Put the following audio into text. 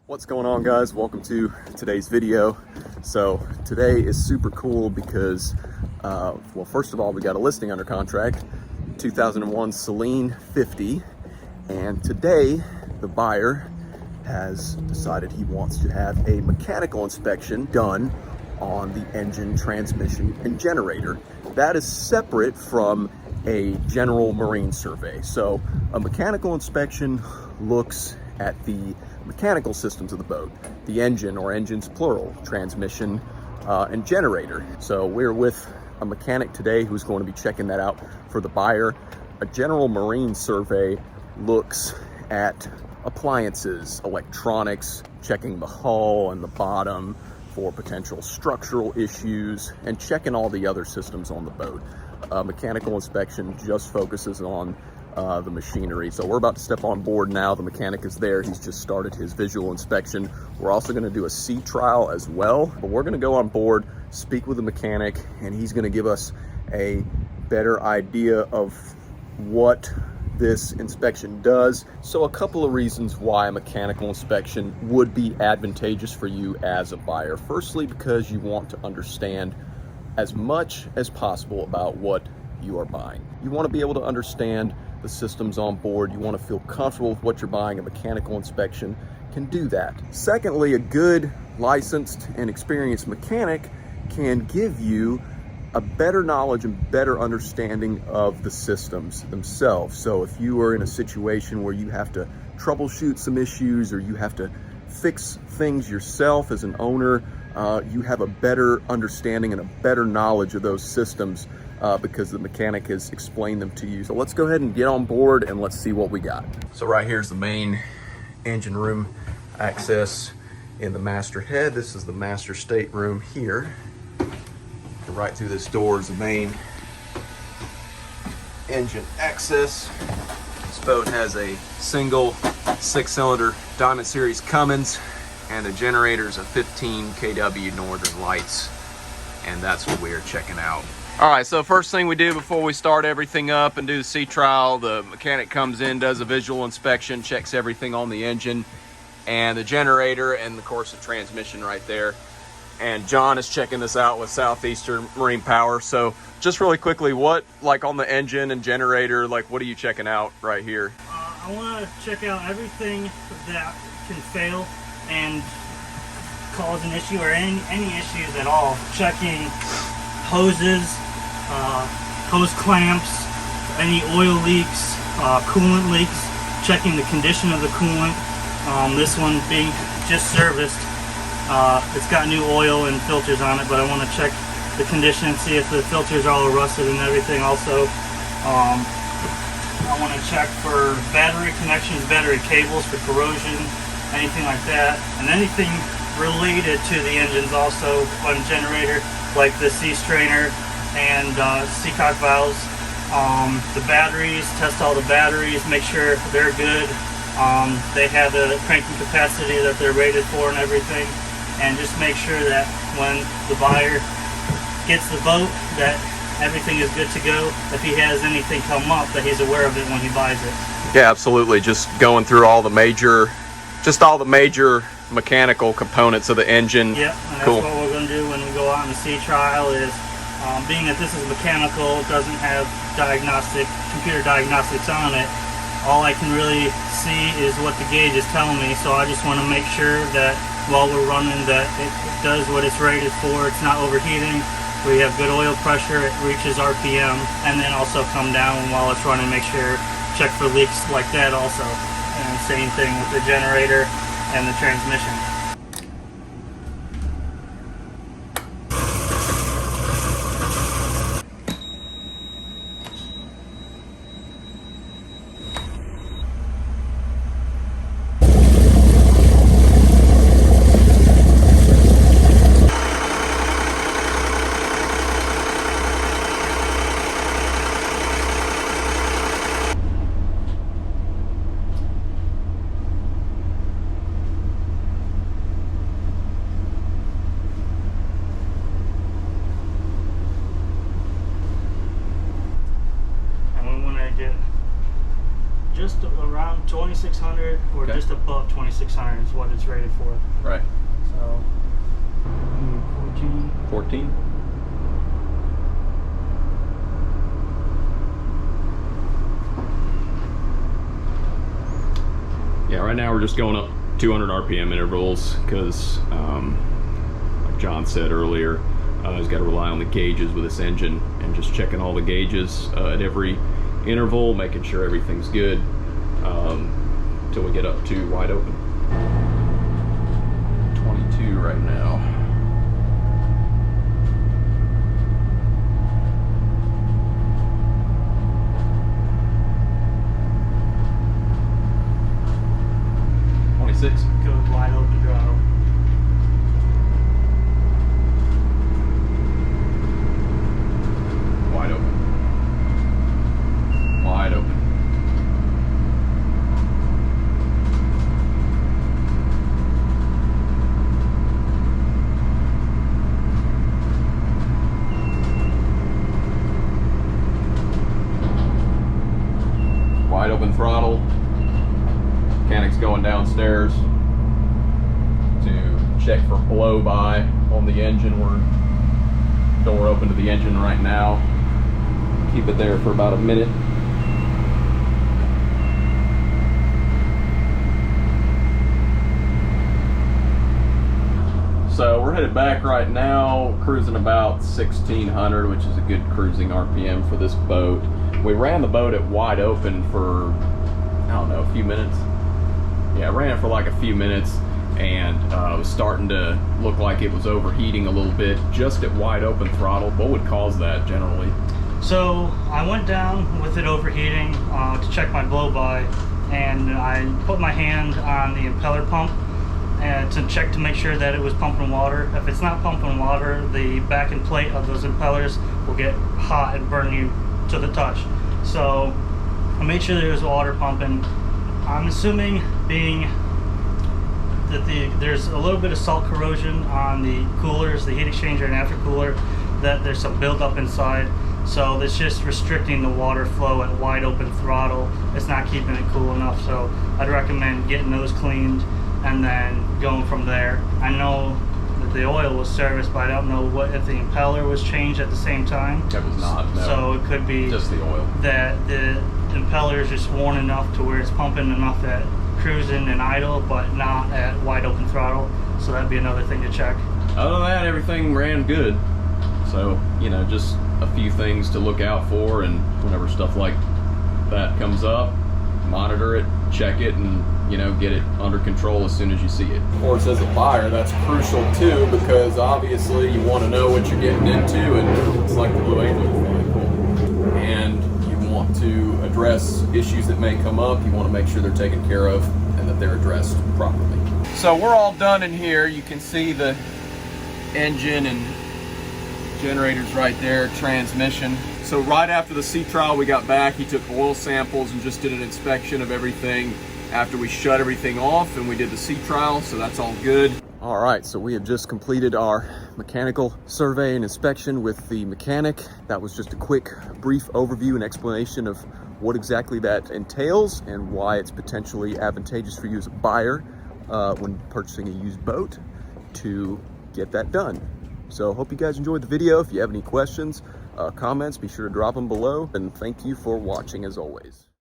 What's going on, guys? Welcome to today's video. So today is super cool because well, first of all, we got a listing under contract, 2001 Selene 50, and today the buyer has decided he wants to have a mechanical inspection done on the engine, transmission, and generator. That is separate from a general marine survey. So a mechanical inspection looks at the mechanical systems of the boat, the engine, or engines plural, transmission, and generator. So we're with a mechanic today who's going to be checking that out for the buyer. A general marine survey looks at appliances, electronics, checking the hull and the bottom for potential structural issues, and checking all the other systems on the boat. Mechanical inspection just focuses on the machinery. So we're about to step on board now. The mechanic is there. He's just started his visual inspection. We're also going to do a sea trial as well, but we're going to go on board, speak with the mechanic, and he's going to give us a better idea of what this inspection does. So a couple of reasons why a mechanical inspection would be advantageous for you as a buyer. Firstly, because you want to understand as much as possible about what you are buying. You want to be able to understand the systems on board. You want to feel comfortable with what you're buying. A mechanical inspection can do that. Secondly, a good licensed and experienced mechanic can give you a better knowledge and better understanding of the systems themselves. So if you are in a situation where you have to troubleshoot some issues, or you have to fix things yourself as an owner, you have a better understanding and a better knowledge of those systems because the mechanic has explained them to you. So let's go ahead and get on board and let's see what we got. So right here's the main engine room access in the master head. This is the master stateroom here. Right through this door is the main engine access. This boat has a single 6-cylinder Diamond Series Cummins, and the generator's a 15 kW Northern Lights, and that's what we are checking out. All right, so first thing we do before we start everything up and do the sea trial, the mechanic comes in, does a visual inspection, checks everything on the engine and the generator, and of course the transmission right there. And John is checking this out with Southeastern Marine Power. So just really quickly, what, like on the engine and generator, like what are you checking out right here? I want to check out everything that can fail and cause an issue, or any issues at all. Checking hoses, hose clamps, any oil leaks, coolant leaks, checking the condition of the coolant. This one being just serviced. It's got new oil and filters on it, but I want to check the condition and see if the filters are all rusted and everything. Also, I want to check for battery connections, battery cables for corrosion, anything like that, and anything related to the engines also on generator, like the sea strainer and seacock valves. The batteries, test all the batteries, make sure they're good. They have the cranking capacity that they're rated for and everything. And just make sure that when the buyer gets the boat, that everything is good to go. If he has anything come up, that he's aware of it when he buys it. Yeah, absolutely. Just going through all the major mechanical components of the engine. Yeah, and that's cool. What we're going to do when we go out on the sea trial is, being that this is mechanical, it doesn't have computer diagnostics on it, all I can really see is what the gauge is telling me. So I just want to make sure that while we're running, that it does what it's rated for. It's not overheating. We have good oil pressure. It reaches RPM, and then also come down while it's running. Make sure, check for leaks like that also. And same thing with the generator and the transmission. 2600 or Okay. just above 2600 is what it's rated for. Right. So 14. 14. Yeah, right now we're just going up 200 RPM intervals because, like John said earlier, he's got to rely on the gauges with this engine and just checking all the gauges at every interval, making sure everything's good until we get up to wide open. 22 right now. Go wide open throttle. Wide open. Wide open. Wide open throttle. Mechanic's going downstairs to check for blow by on the engine. We're door open to the engine right now. Keep it there for about a minute. So we're headed back right now, cruising about 1600, which is a good cruising RPM for this boat. We ran the boat at wide open for, I don't know, a few minutes. Yeah, I ran it for like a few minutes, and it was starting to look like it was overheating a little bit just at wide open throttle. What would cause that generally? So I went down with it overheating to check my blow by, and I put my hand on the impeller pump and to check to make sure that it was pumping water. If it's not pumping water, the back end plate of those impellers will get hot and burn you to the touch. So I made sure there was water pumping. I'm assuming being that there's a little bit of salt corrosion on the coolers, the heat exchanger and aftercooler, that there's some buildup inside. So it's just restricting the water flow at wide open throttle. It's not keeping it cool enough. So I'd recommend getting those cleaned and then going from there. I know that the oil was serviced, but I don't know what if the impeller was changed at the same time. It was not, no. So it could be just the oil. That the impeller is just worn enough to where it's pumping enough at cruising and idle, but not at wide open throttle. So that'd be another thing to check. Other than that, everything ran good. So, you know, just a few things to look out for, and whenever stuff like that comes up, monitor it, check it, and, you know, get it under control as soon as you see it. Of course, as a buyer, that's crucial too, because obviously you want to know what you're getting into, and it's like the Blue Angel vehicle. And you want to address issues that may come up. You want to make sure they're taken care of and that they're addressed properly. So we're all done in here. You can see the engine and generators right there, transmission. So right after the sea trial we got back, he took oil samples and just did an inspection of everything after we shut everything off and we did the sea trial, so that's all good. All right, so we have just completed our mechanical survey and inspection with the mechanic. That was just a quick, brief overview and explanation of what exactly that entails and why it's potentially advantageous for you as a buyer when purchasing a used boat to get that done. So hope you guys enjoyed the video. If you have any questions, comments, be sure to drop them below. And thank you for watching as always.